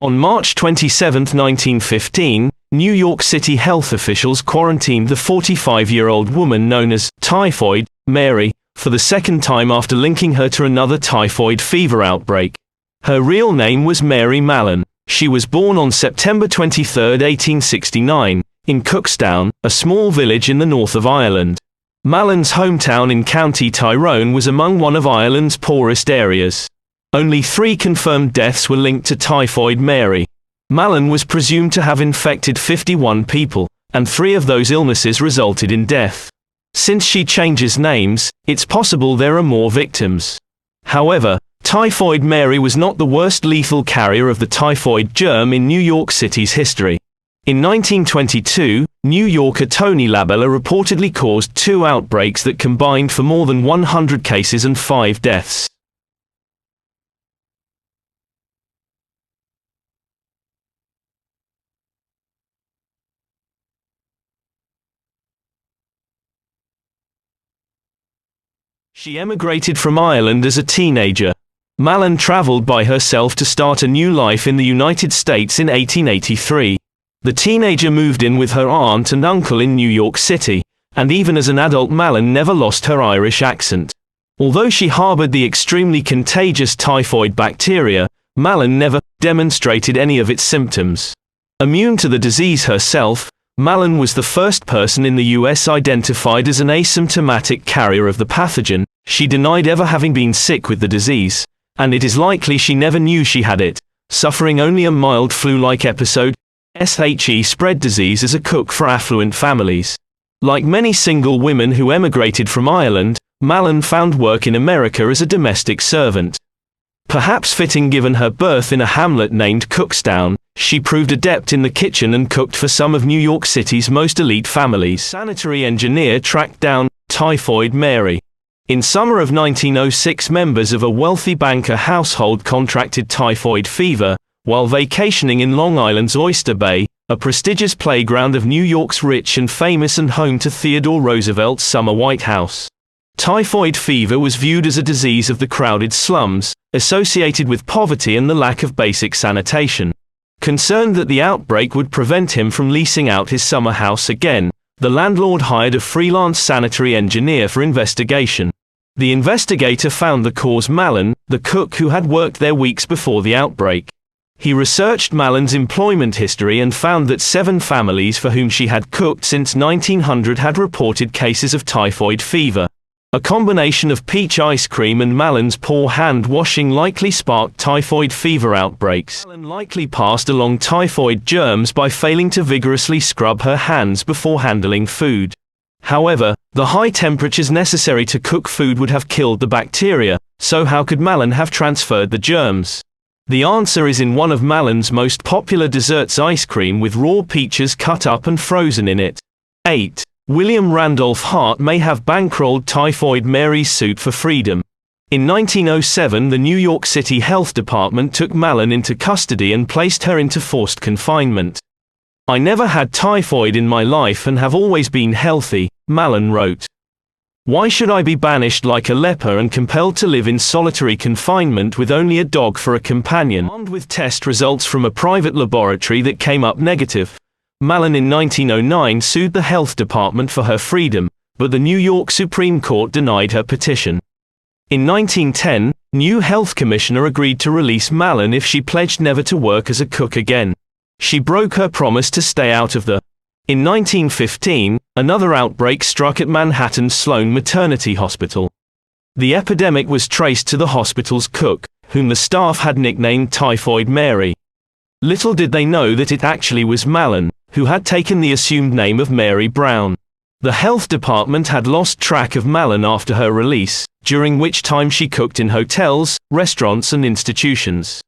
On March 27, 1915, New York City health officials quarantined the 45-year-old woman known as Typhoid Mary for the second time after linking her to another typhoid fever outbreak. Her real name was Mary Mallon. She was born on September 23, 1869, in Cookstown, a small village in the north of Ireland. Mallon's hometown in County Tyrone was among one of Ireland's poorest areas. Only 3 confirmed deaths were linked to Typhoid Mary. Mallon was presumed to have infected 51 people, and 3 of those illnesses resulted in death. Since she changes names, it's possible there are more victims. However, Typhoid Mary was not the worst lethal carrier of the typhoid germ in New York City's history. In 1922, New Yorker Tony Labella reportedly caused 2 outbreaks that combined for more than 100 cases and 5 deaths. She emigrated from Ireland as a teenager. Mallon traveled by herself to start a new life in the United States in 1883. The teenager moved in with her aunt and uncle in New York City, and even as an adult Mallon never lost her Irish accent. Although she harbored the extremely contagious typhoid bacteria, Mallon never demonstrated any of its symptoms. Immune to the disease herself, Mallon was the first person in the US identified as an asymptomatic carrier of the pathogen. She denied ever having been sick with the disease, and it is likely she never knew she had it, suffering only a mild flu-like episode. She spread disease as a cook for affluent families. Like many single women who emigrated from Ireland, Mallon found work in America as a domestic servant. Perhaps fitting given her birth in a hamlet named Cookstown, she proved adept in the kitchen and cooked for some of New York City's most elite families. A sanitary engineer tracked down Typhoid Mary. In summer of 1906, members of a wealthy banker household contracted typhoid fever while vacationing in Long Island's Oyster Bay, a prestigious playground of New York's rich and famous and home to Theodore Roosevelt's summer White House. Typhoid fever was viewed as a disease of the crowded slums, associated with poverty and the lack of basic sanitation. Concerned that the outbreak would prevent him from leasing out his summer house again, the landlord hired a freelance sanitary engineer for investigation. The investigator found the cause: Mallon, the cook who had worked there weeks before the outbreak. He researched Mallon's employment history and found that 7 families for whom she had cooked since 1900 had reported cases of typhoid fever. A combination of peach ice cream and Mallon's poor hand washing likely sparked typhoid fever outbreaks. Mallon likely passed along typhoid germs by failing to vigorously scrub her hands before handling food. However, the high temperatures necessary to cook food would have killed the bacteria, so how could Mallon have transferred the germs? The answer is in one of Mallon's most popular desserts: ice cream with raw peaches cut up and frozen in it. 8. William Randolph Hart may have bankrolled Typhoid Mary's suit for freedom. In 1907, the New York City Health Department took Mallon into custody and placed her into forced confinement. "I never had typhoid in my life and have always been healthy," Mallon wrote. "Why should I be banished like a leper and compelled to live in solitary confinement with only a dog for a companion?" Armed with test results from a private laboratory that came up negative, Mallon in 1909 sued the health department for her freedom, but the New York Supreme Court denied her petition. In 1910, new health commissioner agreed to release Mallon if she pledged never to work as a cook again. She broke her promise to stay out of the. In 1915, another outbreak struck at Manhattan's Sloan Maternity Hospital. The epidemic was traced to the hospital's cook, whom the staff had nicknamed Typhoid Mary. Little did they know that it actually was Mallon, who had taken the assumed name of Mary Brown. The health department had lost track of Mallon after her release, during which time she cooked in hotels, restaurants and institutions.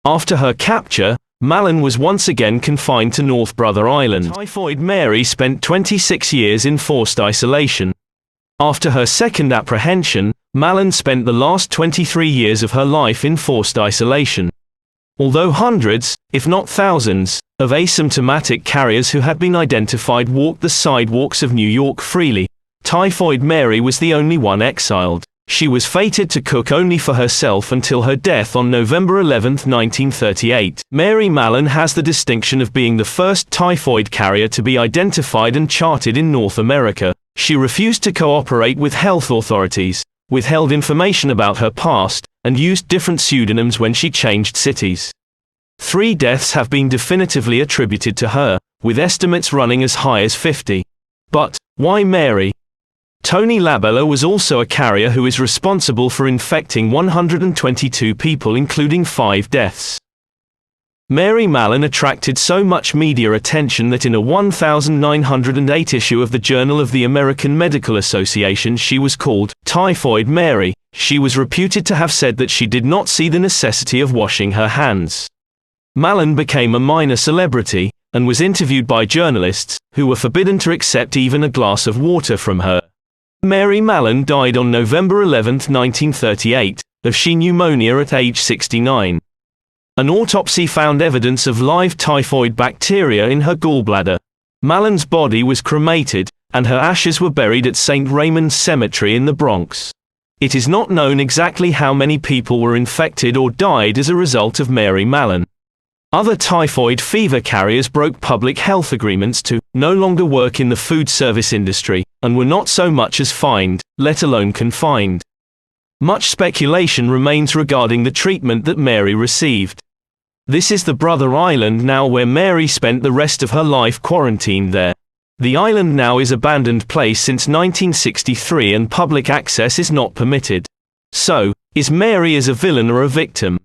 After her capture, Mallon was once again confined to North Brother Island. Typhoid Mary spent 26 years in forced isolation. After her second apprehension, Mallon spent the last 23 years of her life in forced isolation. Although hundreds, if not thousands, of asymptomatic carriers who had been identified walked the sidewalks of New York freely, Typhoid Mary was the only one exiled. She was fated to cook only for herself until her death on November 11, 1938. Mary Mallon has the distinction of being the first typhoid carrier to be identified and charted in North America. She refused to cooperate with health authorities, withheld information about her past, and used different pseudonyms when she changed cities. 3 deaths have been definitively attributed to her, with estimates running as high as 50. But why Mary? Tony Labella was also a carrier who is responsible for infecting 122 people, including 5 deaths. Mary Mallon attracted so much media attention that in a 1908 issue of the Journal of the American Medical Association she was called Typhoid Mary. She was reputed to have said that she did not see the necessity of washing her hands. Mallon became a minor celebrity, and was interviewed by journalists, who were forbidden to accept even a glass of water from her. Mary Mallon died on November 11, 1938, of pneumonia at age 69. An autopsy found evidence of live typhoid bacteria in her gallbladder. Mallon's body was cremated, and her ashes were buried at St. Raymond's Cemetery in the Bronx. It is not known exactly how many people were infected or died as a result of Mary Mallon. Other typhoid fever carriers broke public health agreements to no longer work in the food service industry, and were not so much as fined, let alone confined. Much speculation remains regarding the treatment that Mary received. This is the Brother Island now, where Mary spent the rest of her life quarantined there. The island now is abandoned place since 1963 and public access is not permitted. So, is Mary as a villain or a victim?